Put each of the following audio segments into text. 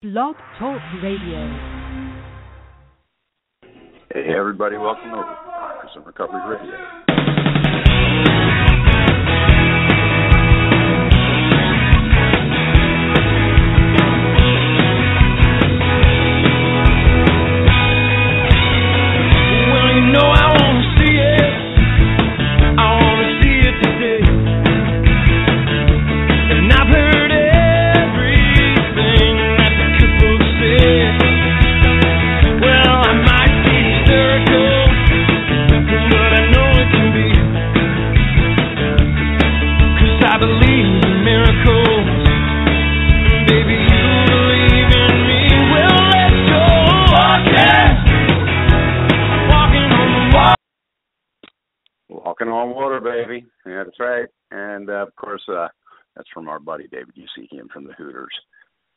Blog Talk Radio. Hey everybody, welcome to Percussion Recovery Radio. Walking on water, baby. Yeah, that's right. And, of course, that's from our buddy David Usekian from the Hooters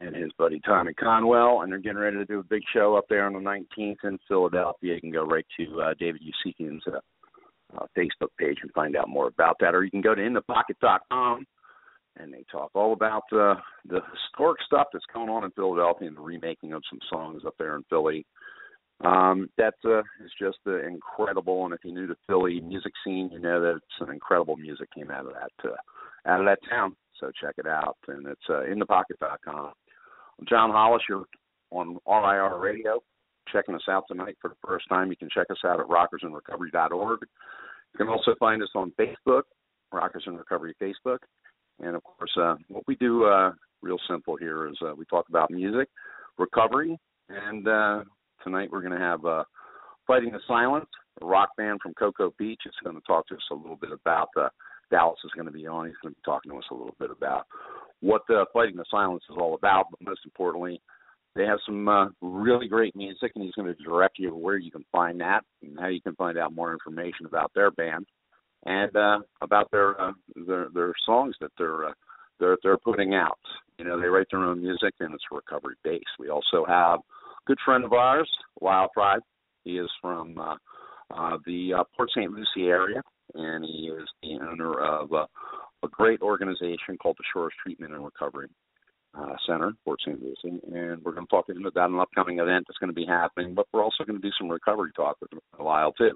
and his buddy Tommy Conwell. And they're getting ready to do a big show up there on the 19th in Philadelphia. You can go right to David Usekian's Facebook page and find out more about that. Or you can go to inthepocket.com, and they talk all about the historic stuff that's going on in Philadelphia and the remaking of some songs up there in Philly. That is just incredible, and if you're new to Philly music scene, you know that some incredible music came out of that town. So check it out, and it's inthepocket.com. I'm John Hollis. You're on RIR Radio, checking us out tonight for the first time. You can check us out at rockersandrecovery.org. You can also find us on Facebook, Rockers in Recovery Facebook, and of course, what we do real simple here is we talk about music, recovery, and tonight we're going to have Fighting the Silence, a rock band from Cocoa Beach. It's going to talk to us a little bit about Dallas is going to be on. He's going to be talking to us a little bit about what Fighting the Silence is all about. But most importantly, they have some really great music, and he's going to direct you to where you can find that and how you can find out more information about their band and about their songs that they're putting out. You know, they write their own music, and it's recovery based. We also have good friend of ours, Lyle. He is from the Port St. Lucie area, and he is the owner of a great organization called the Shores Treatment and Recovery Center, Port St. Lucie, and we're going to talk to him about an upcoming event that's going to be happening, but we're also going to do some recovery talk with Lyle, too.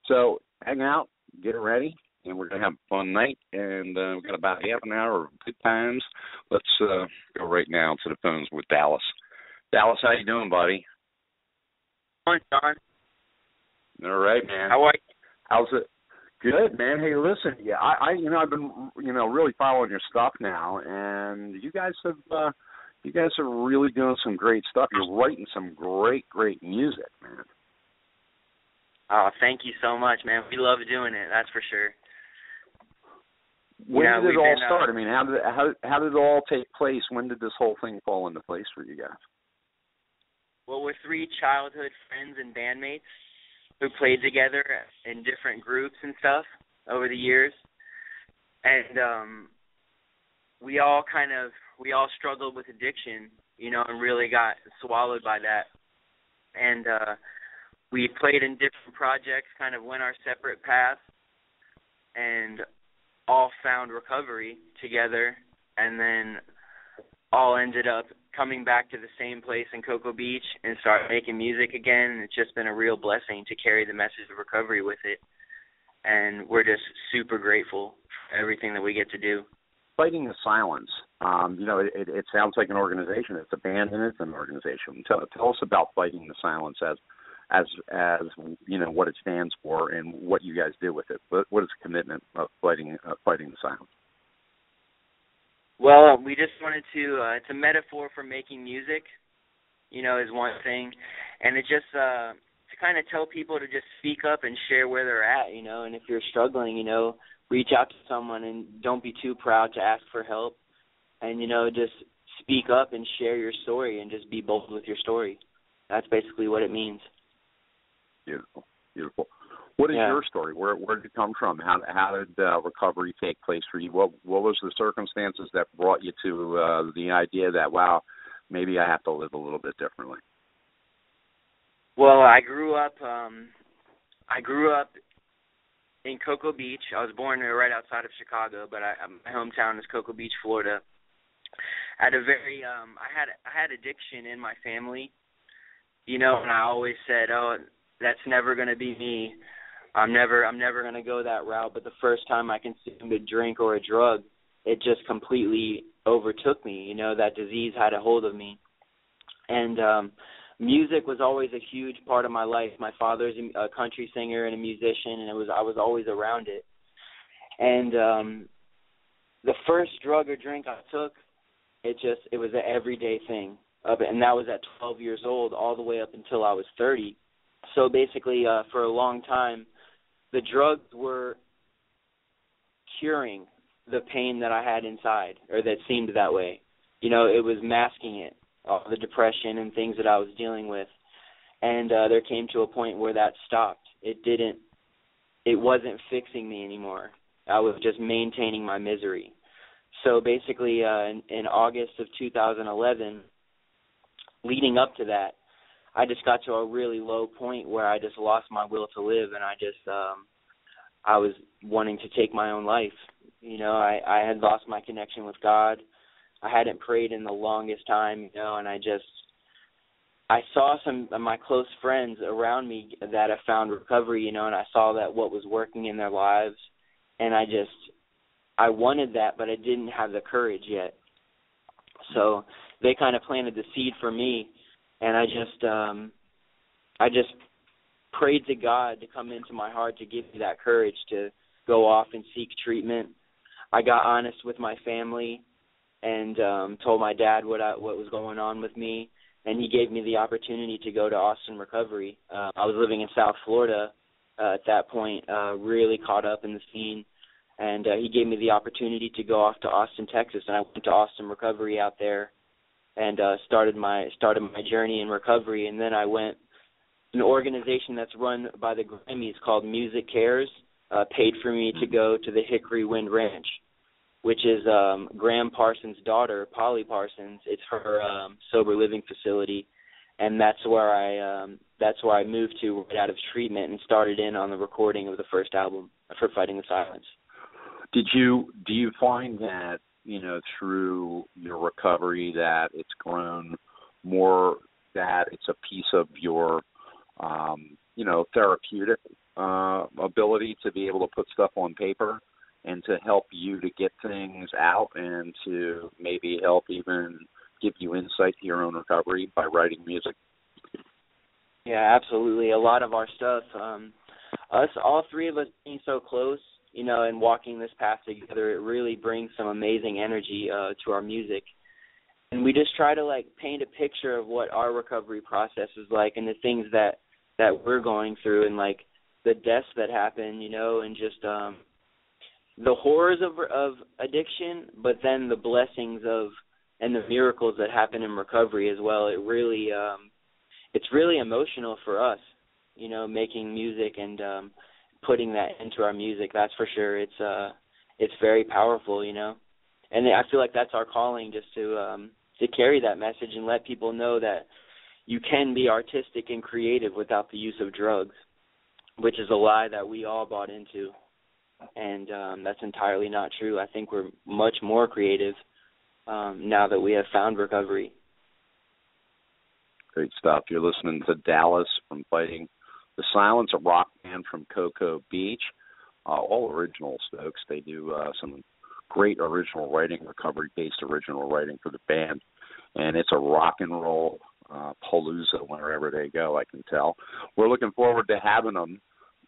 So hang out, get ready, and we're going to have a fun night, and we've got about half an hour of good times. Let's go right now to the phones with Dallas. Dallas, how you doing, buddy? Hi, John. All right, man. How are you? How's it? Good, man. Hey, listen, yeah, I've been, really following your stuff now, and you guys are really doing some great stuff. You're writing some great music, man. Oh, thank you so much, man. We love doing it. That's for sure. When did it all start? I mean, how did it all take place? When did this whole thing fall into place for you guys? Well, we're three childhood friends and bandmates who played together in different groups and stuff over the years. And we all struggled with addiction, and really got swallowed by that. And we played in different projects, kind of went our separate paths, and all found recovery together, and then all ended up coming back to the same place in Cocoa Beach and start making music again. And it's just been a real blessing to carry the message of recovery with it. And we're just super grateful for everything that we get to do. Fighting the Silence, it sounds like an organization. It's a band and it's an organization. Tell us about Fighting the Silence as what it stands for and what you guys do with it. What is the commitment of Fighting the Silence? Well, we just wanted to, it's a metaphor for making music, is one thing. And it just, to kind of tell people to just speak up and share where they're at, and if you're struggling, reach out to someone and don't be too proud to ask for help. And, just speak up and share your story and just be bold with your story. That's basically what it means. Beautiful. What is your story? Where did it come from? How did recovery take place for you? What was the circumstances that brought you to the idea that, wow, maybe I have to live a little bit differently? Well, I grew up in Cocoa Beach. I was born right outside of Chicago, but my hometown is Cocoa Beach, Florida. at a very I had addiction in my family, you know, and I always said, oh, that's never going to be me. I'm never going to go that route. But the first time I consumed a drink or a drug, it just completely overtook me. You know, that disease had a hold of me. And music was always a huge part of my life. My father's a country singer and a musician, and I was always around it. And the first drug or drink I took, it was an everyday thing. And that was at 12 years old all the way up until I was 30. So basically, for a long time, the drugs were curing the pain that I had inside, or that seemed that way. You know, it was masking it, all the depression and things that I was dealing with. And there came to a point where that stopped. It wasn't fixing me anymore. I was just maintaining my misery. So basically, in August of 2011, leading up to that, I just got to a really low point where I just lost my will to live, and I was wanting to take my own life. You know, I had lost my connection with God. I hadn't prayed in the longest time, you know, and I saw some of my close friends around me that have found recovery, you know, and I saw that what was working in their lives, and I wanted that, but I didn't have the courage yet. So they kind of planted the seed for me, and I just prayed to God to come into my heart to give me that courage to go off and seek treatment. I got honest with my family and told my dad what was going on with me, and he gave me the opportunity to go to Austin Recovery. I was living in South Florida at that point, really caught up in the scene, and he gave me the opportunity to go off to Austin, Texas, and I went to Austin Recovery out there and started my journey in recovery. And then I went, an organization that's run by the Grammys called Music Cares paid for me to go to the Hickory Wind Ranch, which is Graham Parsons' daughter, Polly Parsons. It's her sober living facility, and that's where I moved to right out of treatment and started in on the recording of the first album for Fighting the Silence. Do you find that, you know, through your recovery that it's grown more, that it's a piece of your you know, therapeutic ability to be able to put stuff on paper and to help you to get things out and to maybe help even give you insight to your own recovery by writing music? Yeah, absolutely. A lot of our stuff, all three of us being so close, you know, and walking this path together, it really brings some amazing energy to our music. And we just try to, like, paint a picture of what our recovery process is like and the things that we're going through, and, like, the deaths that happen, you know, and just the horrors of addiction, but then the blessings of and the miracles that happen in recovery as well. It really it's really emotional for us, you know, making music and putting that into our music. That's for sure. It's very powerful, you know, and I feel like that's our calling, just to carry that message and let people know that you can be artistic and creative without the use of drugs, which is a lie that we all bought into, and that's entirely not true. I think we're much more creative now that we have found recovery. Great stuff. You're listening to Dallas from Fighting the Silence, a rock band from Cocoa Beach. All original Stokes. They do some great original writing, recovery-based original writing for the band, and it's a rock and roll palooza wherever they go, I can tell. We're looking forward to having them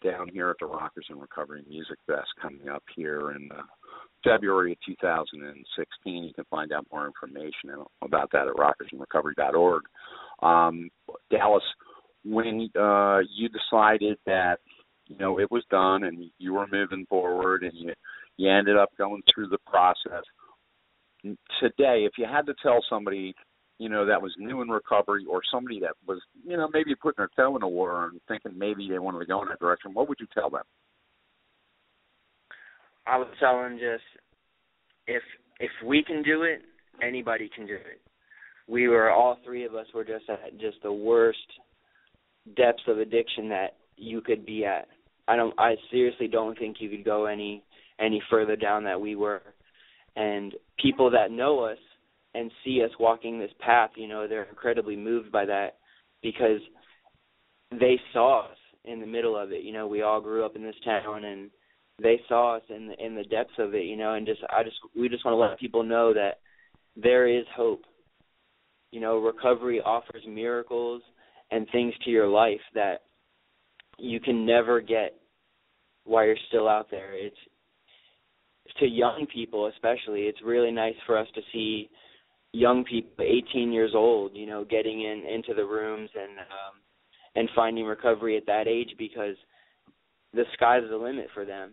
down here at the Rockers in Recovery Music Fest coming up here in February of 2016. You can find out more information about that at rockersinrecovery.org. Dallas, when you decided that, you know, it was done and you were moving forward and you ended up going through the process, today, if you had to tell somebody, you know, that was new in recovery, or somebody that was, you know, maybe putting their toe in the water and thinking maybe they wanted to go in that direction, what would you tell them? I would tell them just, if we can do it, anybody can do it. All three of us were just at just the worst depths of addiction that you could be at. I seriously don't think you could go any further down that we were. And people that know us and see us walking this path, they're incredibly moved by that because they saw us in the middle of it. We all grew up in this town, and they saw us in the depths of it, and we just want to let people know that there is hope. Recovery offers miracles and things to your life that you can never get while you're still out there. It's to young people especially. It's really nice for us to see young people, 18 years old, getting into the rooms and finding recovery at that age, because the sky's the limit for them.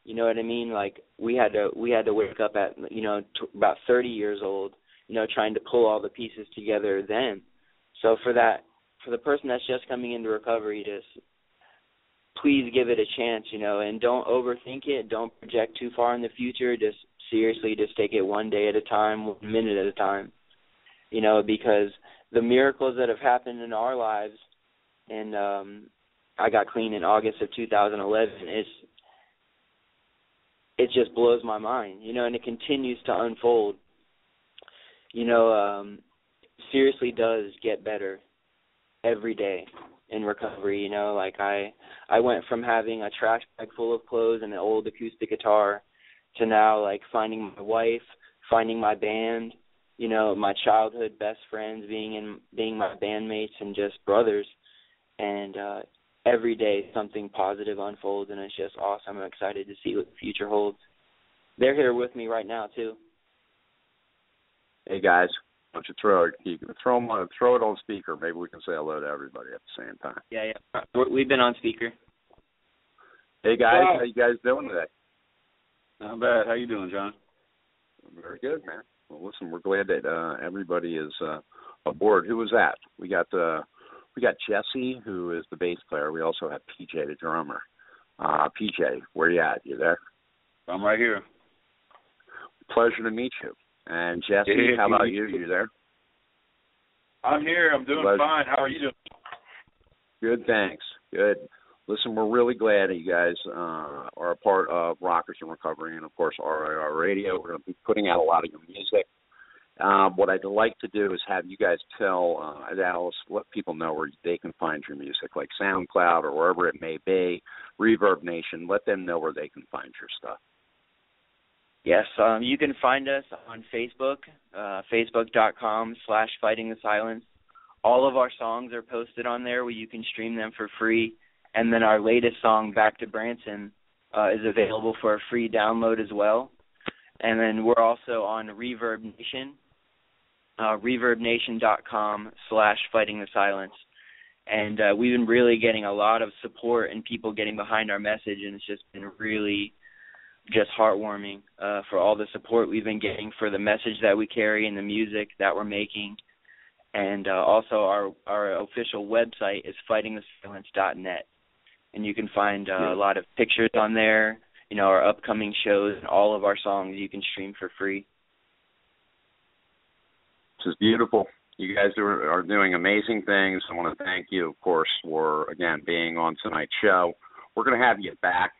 You know what I mean? Like we had to wake up at about 30 years old, trying to pull all the pieces together then. So for the person that's just coming into recovery, just please give it a chance, and don't overthink it. Don't project too far in the future. Just seriously, just take it one day at a time, 1 minute at a time, because the miracles that have happened in our lives, and I got clean in August of 2011, it just blows my mind, and it continues to unfold. Seriously does get better every day in recovery. Like I went from having a trash bag full of clothes and an old acoustic guitar to now like finding my wife, finding my band, my childhood best friends being my bandmates and just brothers. And every day something positive unfolds, and it's just awesome. I'm excited to see what the future holds. They're here with me right now too. Hey guys, why don't you throw it on speaker? Maybe we can say hello to everybody at the same time. Yeah. We've been on speaker. Hey guys, how you guys doing today? Not bad. How you doing, John? Very good, man. Well, listen, we're glad that everybody is aboard. Who was that? We got Jesse, who is the bass player. We also have PJ, the drummer. PJ, where you at? You there? I'm right here. Pleasure to meet you. And Jesse, how about you? You there? I'm here. I'm doing fine. How are you doing? Good, thanks. Good. Listen, we're really glad that you guys are a part of Rockers in Recovery and, of course, RIR Radio. We're going to be putting out a lot of your music. What I'd like to do is have you guys tell Dallas, let people know where they can find your music, like SoundCloud or wherever it may be, Reverb Nation. Let them know where they can find your stuff. Yes, you can find us on Facebook, facebook.com/fightingthesilence. All of our songs are posted on there where you can stream them for free. And then our latest song, Back to Branson, is available for a free download as well. And then we're also on Reverb Nation, reverbnation.com/fightingthesilence. And we've been really getting a lot of support and people getting behind our message, and it's just been really just heartwarming for all the support we've been getting for the message that we carry and the music that we're making. And also our official website is fightingthesilence.net. And you can find a lot of pictures on there, our upcoming shows, and all of our songs you can stream for free. This is beautiful. You guys are doing amazing things. I want to thank you, of course, for, again, being on tonight's show. We're going to have you back.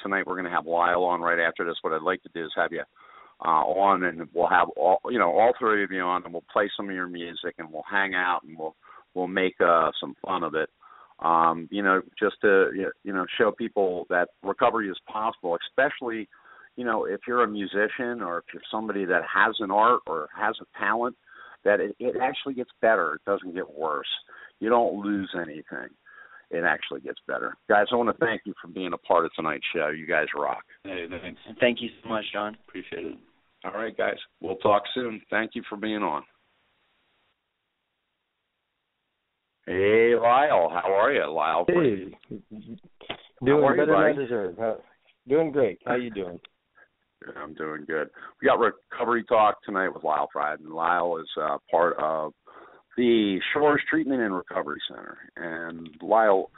Tonight we're going to have Lyle on right after this. What I'd like to do is have you on, and we'll have all three of you on, and we'll play some of your music, and we'll hang out, and we'll make some fun of it. Just to show people that recovery is possible, especially if you're a musician or if you're somebody that has an art or has a talent, that it actually gets better. It doesn't get worse. You don't lose anything. It actually gets better. Guys, I want to thank you for being a part of tonight's show. You guys rock. Hey, thanks. Thank you so much, John. Appreciate it. All right, guys. We'll talk soon. Thank you for being on. Hey, Lyle. How are you, Lyle? Hey. Doing better than I deserve. Doing great. How you doing? I'm doing good. We got Recovery Talk tonight with Lyle Fried, and Lyle is part of the Shores Treatment and Recovery Center. And Lyle,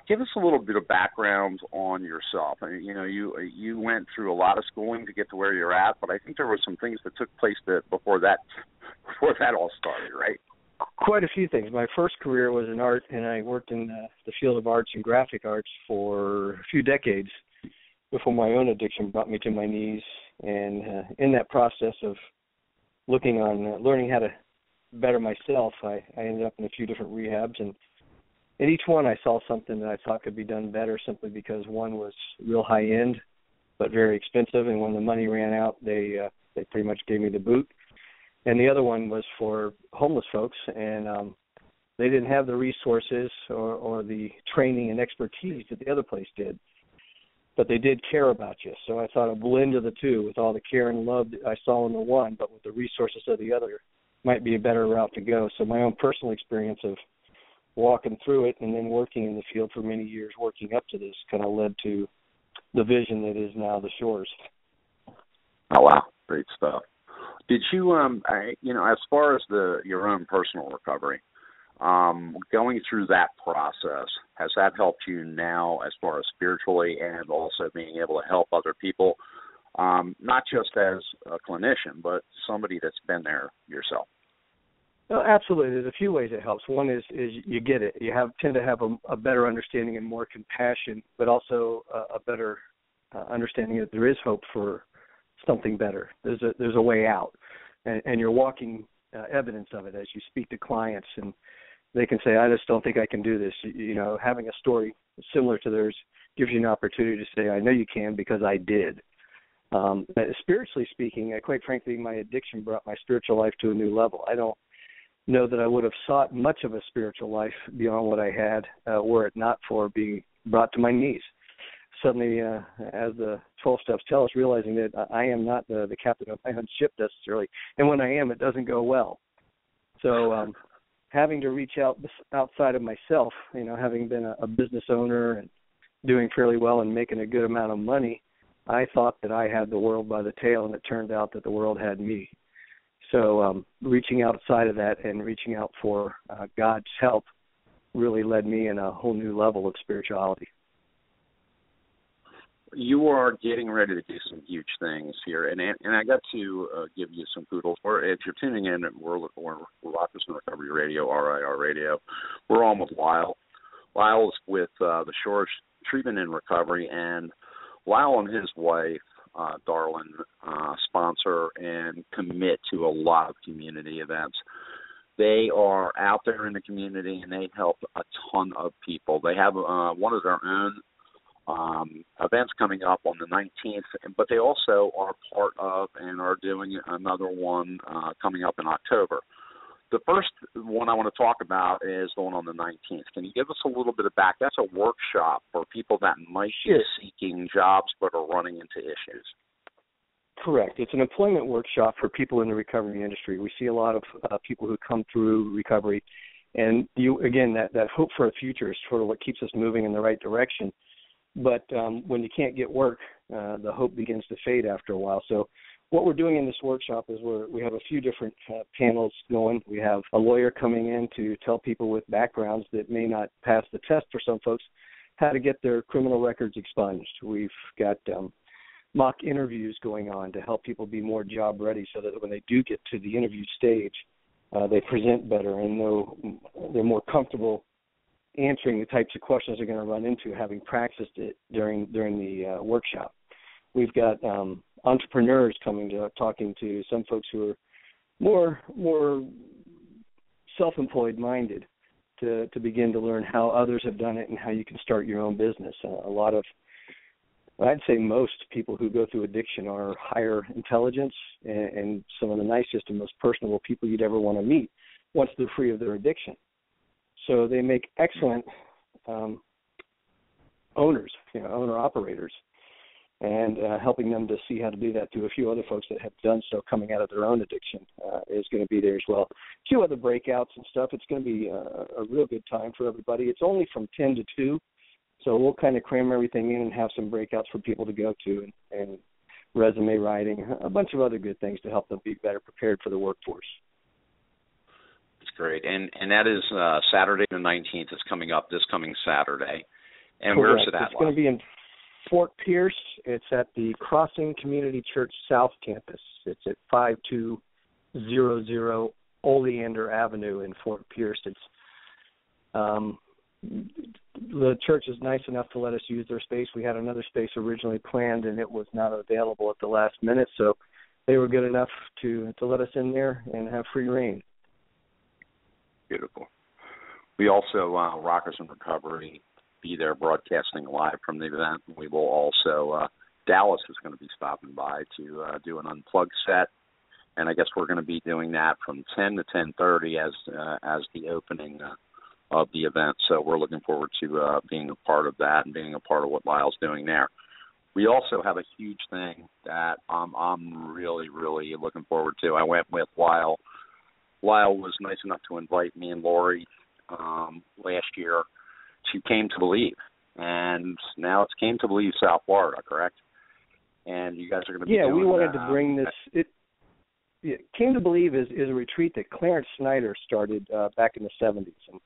give us a little bit of background on yourself. I mean, you went through a lot of schooling to get to where you're at, but I think there were some things that took place before that all started, right? Quite a few things. My first career was in art, and I worked in the field of arts and graphic arts for a few decades before my own addiction brought me to my knees. And in that process of learning how to better myself, I ended up in a few different rehabs, and in each one I saw something that I thought could be done better, simply because one was real high end but very expensive, and when the money ran out, they pretty much gave me the boot. And the other one was for homeless folks, and they didn't have the resources or the training and expertise that the other place did, but they did care about you. So I thought a blend of the two, with all the care and love that I saw in the one, but with the resources of the other, might be a better route to go. So my own personal experience of walking through it and then working in the field for many years, working up to this, kind of led to the vision that is now the Shores. Oh, wow. Great stuff. Did you, as far as your own personal recovery, going through that process, has that helped you now as far as spiritually and also being able to help other people, not just as a clinician, but somebody that's been there yourself? No, absolutely. There's a few ways it helps. One is you get it. You tend to have a better understanding and more compassion, but also a better understanding that there is hope for something better. There's a way out, and you're walking evidence of it as you speak to clients, and they can say, I just don't think I can do this. Having a story similar to theirs gives you an opportunity to say, I know you can because I did. Spiritually speaking, quite frankly, my addiction brought my spiritual life to a new level. I don't know that I would have sought much of a spiritual life beyond what I had were it not for being brought to my knees. Suddenly, as the 12 steps tell us, realizing that I am not the captain of my own ship necessarily, and when I am, it doesn't go well. So having to reach outside of myself, having been a business owner and doing fairly well and making a good amount of money, I thought that I had the world by the tail, and it turned out that the world had me. So reaching outside of that and reaching out for God's help really led me in a whole new level of spirituality. You are getting ready to do some huge things here, and I got to give you some kudos. If you're tuning in, we're Rockers and Recovery Radio, RIR Radio. We're on with Lyle. Lyle's with the Shores Treatment and Recovery, and Lyle and his wife, Darlin, sponsor and commit to a lot of community events. They are out there in the community, and they help a ton of people. They have one of their own events coming up on the 19th, but they also are part of and are doing another one coming up in October. The first one I want to talk about is the one on the 19th. Can you give us a little bit of back? That's a workshop for people that might be seeking jobs but are running into issues. Correct. It's an employment workshop for people in the recovery industry. We see a lot of people who come through recovery, and that hope for a future is sort of what keeps us moving in the right direction. But when you can't get work, the hope begins to fade after a while. So what we're doing in this workshop is we have a few different panels going. We have a lawyer coming in to tell people with backgrounds that may not pass the test for some folks how to get their criminal records expunged. We've got mock interviews going on to help people be more job ready so that when they do get to the interview stage, they present better and know they're more comfortable answering the types of questions they're going to run into, having practiced it during the workshop. We've got entrepreneurs coming to talking to some folks who are more self-employed minded to begin to learn how others have done it and how you can start your own business. A lot of, I'd say most people who go through addiction are higher intelligence and some of the nicest and most personable people you'd ever want to meet once they're free of their addiction. So they make excellent owners, owner-operators, and helping them to see how to do that to a few other folks that have done so coming out of their own addiction is going to be there as well. A few other breakouts and stuff. It's going to be a real good time for everybody. It's only from 10 to 2, so we'll kind of cram everything in and have some breakouts for people to go to and resume writing, a bunch of other good things to help them be better prepared for the workforce. Great, and that is Saturday the 19th. It's coming up this coming Saturday. And correct. Where's it at? It's going to be in Fort Pierce. It's at the Crossing Community Church South Campus. It's at 5200 Oleander Avenue in Fort Pierce. It's the church is nice enough to let us use their space. We had another space originally planned, and it was not available at the last minute, so they were good enough to let us in there and have free reign. Beautiful. We also, Rockers in Recovery, be there broadcasting live from the event. We will also, Dallas is going to be stopping by to do an unplugged set. And I guess we're going to be doing that from 10 to 10:30 as the opening of the event. So we're looking forward to being a part of that and being a part of what Lyle's doing there. We also have a huge thing that I'm really, really looking forward to. I went with Lyle. Lyle was nice enough to invite me and Lori last year to Came to Believe. And now it's Came to Believe South Florida, correct? And you guys are going to be doing we wanted to bring this. Came to Believe is a retreat that Clarence Snyder started back in the 70s. And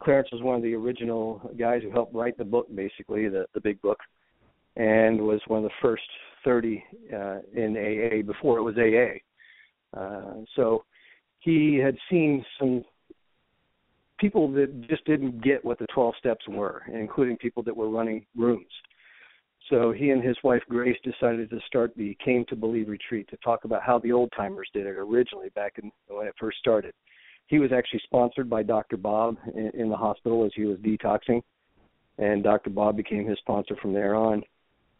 Clarence was one of the original guys who helped write the book, basically, the big book, and was one of the first 30 in AA before it was AA. So he had seen some people that just didn't get what the 12 steps were, including people that were running rooms. So he and his wife, Grace, decided to start the Came to Believe retreat to talk about how the old-timers did it originally back when it first started. He was actually sponsored by Dr. Bob in the hospital as he was detoxing, and Dr. Bob became his sponsor from there on.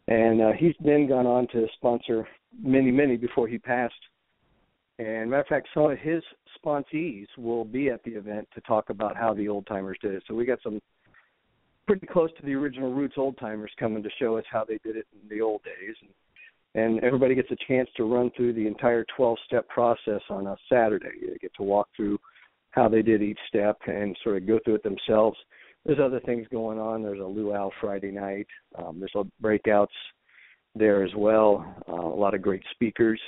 And he's then gone on to sponsor many, many before he passed. And matter of fact, some of his sponsees will be at the event to talk about how the old-timers did it. So we got some pretty close to the original roots old-timers coming to show us how they did it in the old days. And everybody gets a chance to run through the entire 12-step process on a Saturday. You get to walk through how they did each step and sort of go through it themselves. There's other things going on. There's a luau Friday night. There's breakouts there as well, a lot of great speakers.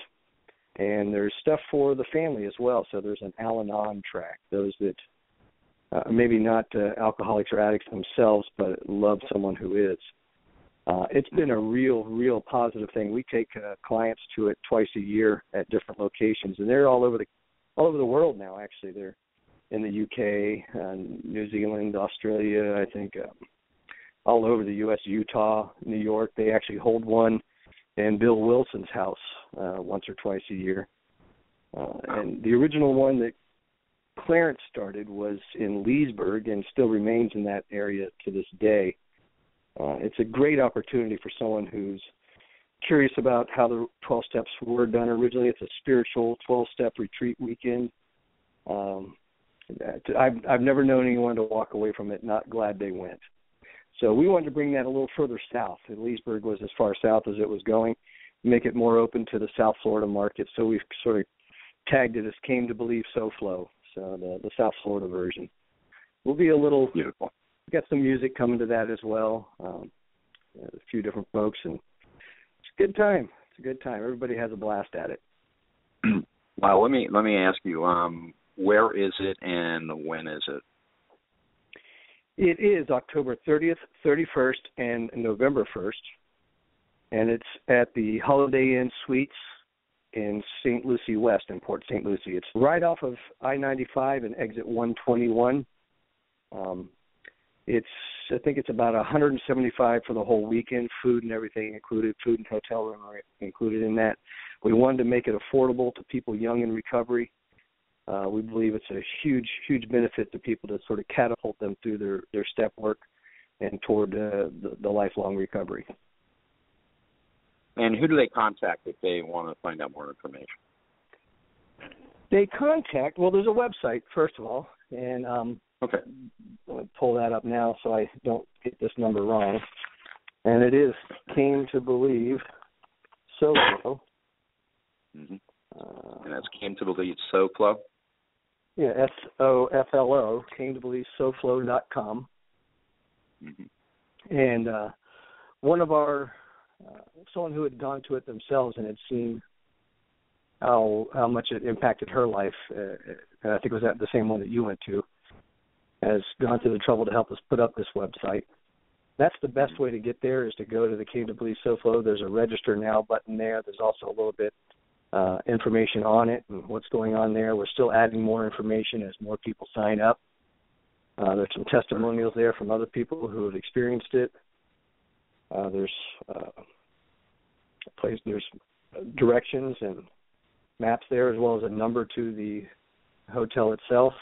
And there's stuff for the family as well. So there's an Al-Anon track, those that maybe not alcoholics or addicts themselves, but love someone who is. It's been a real positive thing. We take clients to it twice a year at different locations, and they're all over the world now. Actually, they're in the UK, New Zealand, Australia. I think all over the U.S., Utah, New York. They actually hold one in Bill Wilson's house once or twice a year. And the original one that Clarence started was in Leesburg and still remains in that area to this day. It's a great opportunity for someone who's curious about how the 12 steps were done originally. It's a spiritual 12-step retreat weekend. I've never known anyone to walk away from it not glad they went. So we wanted to bring that a little further south. And Leesburg was as far south as it was going, make it more open to the South Florida market. So we've sort of tagged it as Came to Believe SoFlo, so the South Florida version. We'll be a little beautiful. We got some music coming to that as well. A few different folks, and it's a good time. It's a good time. Everybody has a blast at it. Well, let me ask you, where is it and when is it? It is October 30th, 31st, and November 1st, and it's at the Holiday Inn Suites in St. Lucie West in Port St. Lucie. It's right off of I-95 and exit 121. I think it's about $175 for the whole weekend, food and everything included, food and hotel room are included in that. We wanted to make it affordable to people young in recovery. We believe it's a huge benefit to people to sort of catapult them through their step work and toward the lifelong recovery. And who do they contact if they want to find out more information? They contact, well, there's a website, first of all, and okay. I'm going to pull that up now so I don't get this number wrong. And it is Came to Believe SoFlo. Mm-hmm. And that's Came to Believe SoFlo? Yeah, SOFLO, Came to Believe SoFlo.com. Mm-hmm. And one of our, someone who had gone to it themselves and had seen how much it impacted her life, and I think it was the same one that you went to, has gone through the trouble to help us put up this website. That's the best way to get there, is to go to the Came to Believe SoFlo. There's a Register Now button there. There's also a little bit information on it and what's going on there. We're still adding more information as more people sign up. There's some testimonials there from other people who have experienced it. There's directions and maps there, as well as a number to the hotel itself.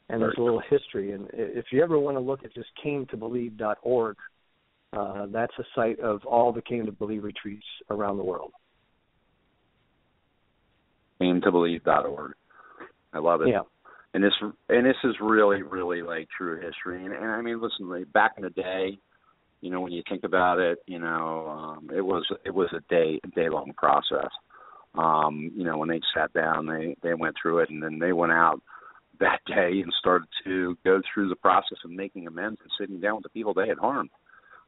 And there's a little history. And if you ever want to look at just cametobelieve.org, that's a site of all the Came to Believe retreats around the world. cametobelieve.org. I love it. Yeah. And this is really, really like true history. And I mean, listen, like back in the day, you know, when you think about it, you know, it was a day long process. You know, when they sat down, they went through it, and then they went out that day and started to go through the process of making amends and sitting down with the people they had harmed.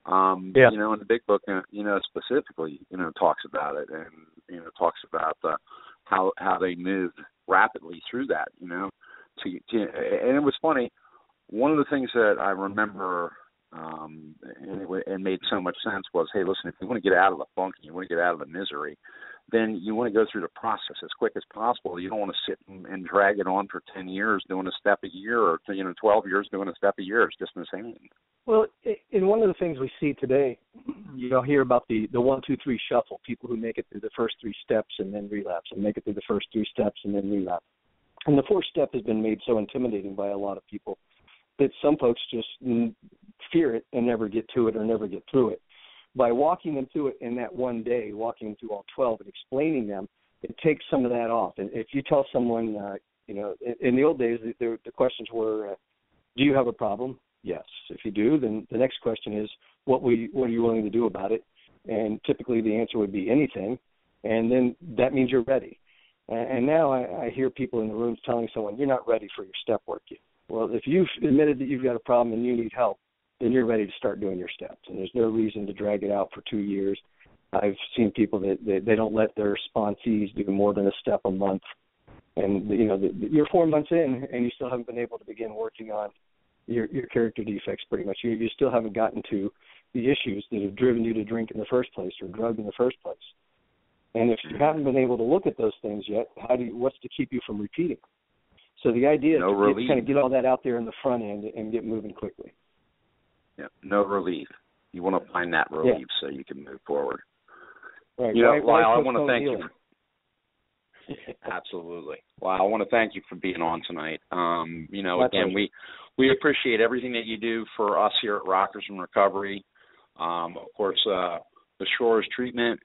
You know, and the big book, you know, specifically, you know, talks about it, and you know, talks about how they moved rapidly through that. You know, and it was funny. One of the things that I remember, and made so much sense was, hey, listen, if you want to get out of the funk and you want to get out of the misery, then you want to go through the process as quick as possible. You don't want to sit and drag it on for 10 years doing a step a year, or 12 years doing a step a year. It's just insane. Well, in one of the things we see today, you'll hear about the 1, 2, 3 shuffle, people who make it through the first 3 steps and then relapse, and make it through the first 3 steps and then relapse. And the 4th step has been made so intimidating by a lot of people that some folks just fear it and never get to it or never get through it. By walking them through it in that one day, walking them through all 12 and explaining them, it takes some of that off. And if you tell someone, you know, in the old days, the questions were, do you have a problem? Yes. If you do, then the next question is, what are you willing to do about it? And typically the answer would be anything, and then that means you're ready. And now I hear people in the rooms telling someone, you're not ready for your step work yet. Well, if you've admitted that you've got a problem and you need help, then you're ready to start doing your steps. And there's no reason to drag it out for 2 years. I've seen people that they don't let their sponsees do more than a step a month. And, you know, you're 4 months in and you still haven't been able to begin working on your character defects pretty much. You still haven't gotten to the issues that have driven you to drink in the first place or drug in the first place. And if you haven't been able to look at those things yet, what's to keep you from repeating? So the idea is to kind of get all that out there in the front end and get moving quickly. Yeah, no relief. You want to find that relief so you can move forward. Right. You know, Lyle, I want to thank you. Absolutely. Well, I want to thank you for being on tonight. You know, again, we appreciate everything that you do for us here at Rockers in Recovery. Of course, the Shores Treatment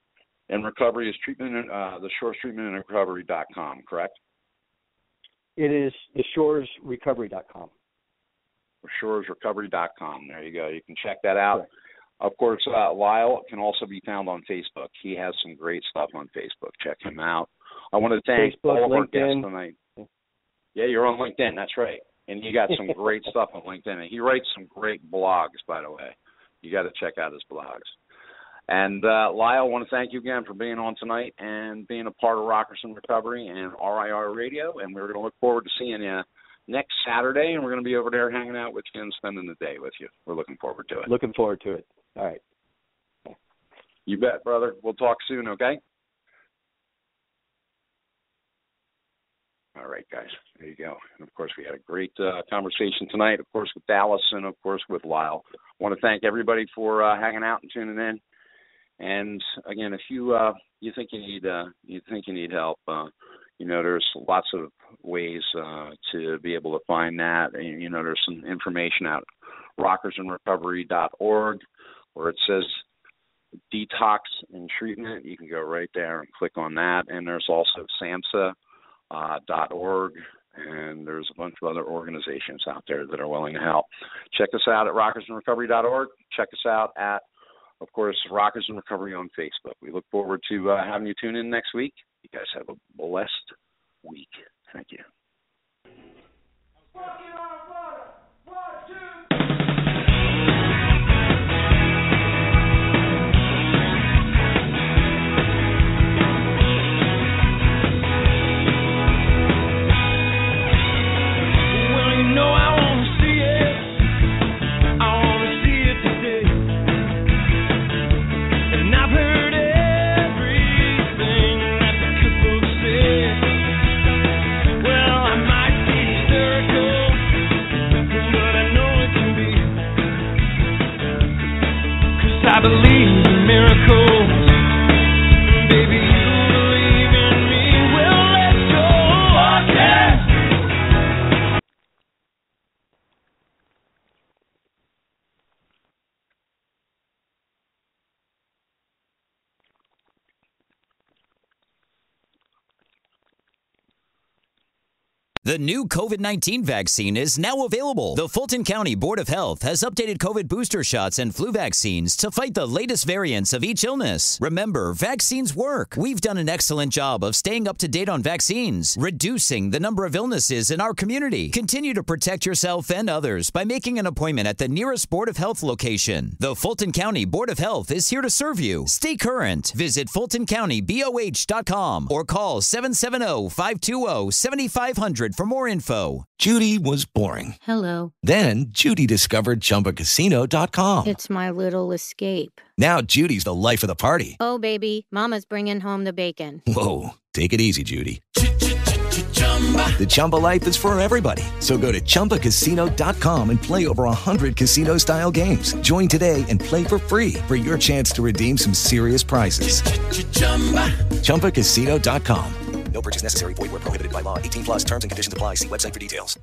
and Recovery is the Shores Treatment and Recovery.com, correct? It is the shoresrecovery.com. shoresrecovery.com. There you go. You can check that out. Right. Of course, Lyle can also be found on Facebook. He has some great stuff on Facebook. Check him out. I want to thank all of our guests tonight. Yeah, you're on LinkedIn. That's right. And you got some great stuff on LinkedIn. And he writes some great blogs, by the way. You got to check out his blogs. And, Lyle, I want to thank you again for being on tonight and being a part of Rockers in Recovery and RIR Radio. And we're going to look forward to seeing you next Saturday, and we're going to be over there hanging out with you and spending the day with you. We're looking forward to it. Looking forward to it. All right. You bet, brother. We'll talk soon, okay? All right, guys. There you go. And, of course, we had a great conversation tonight, of course, with Dallas and, of course, with Lyle. I want to thank everybody for hanging out and tuning in. And, again, if you think you need help, you know, there's lots of ways to be able to find that. And, you know, there's some information at rockersinrecovery.org where it says detox and treatment. You can go right there and click on that. And there's also SAMHSA.org, and there's a bunch of other organizations out there that are willing to help. Check us out at rockersinrecovery.org. Check us out at, of course, Rockers in Recovery on Facebook. We look forward to having you tune in next week. You guys have a blessed week. Thank you. I believe in miracles. Baby, you believe in me. The new COVID-19 vaccine is now available. The Fulton County Board of Health has updated COVID booster shots and flu vaccines to fight the latest variants of each illness. Remember, vaccines work. We've done an excellent job of staying up to date on vaccines, reducing the number of illnesses in our community. Continue to protect yourself and others by making an appointment at the nearest Board of Health location. The Fulton County Board of Health is here to serve you. Stay current. Visit FultonCountyBOH.com or call 770-520-7500 for more info. Judy was boring. Hello. Then Judy discovered ChumbaCasino.com. It's my little escape. Now Judy's the life of the party. Oh, baby, mama's bringing home the bacon. Whoa, take it easy, Judy. The Chumba life is for everybody. So go to ChumbaCasino.com and play over 100 casino-style games. Join today and play for free for your chance to redeem some serious prizes. ChumbaCasino.com. No purchase necessary. Void where prohibited by law. 18+ terms and conditions apply. See website for details.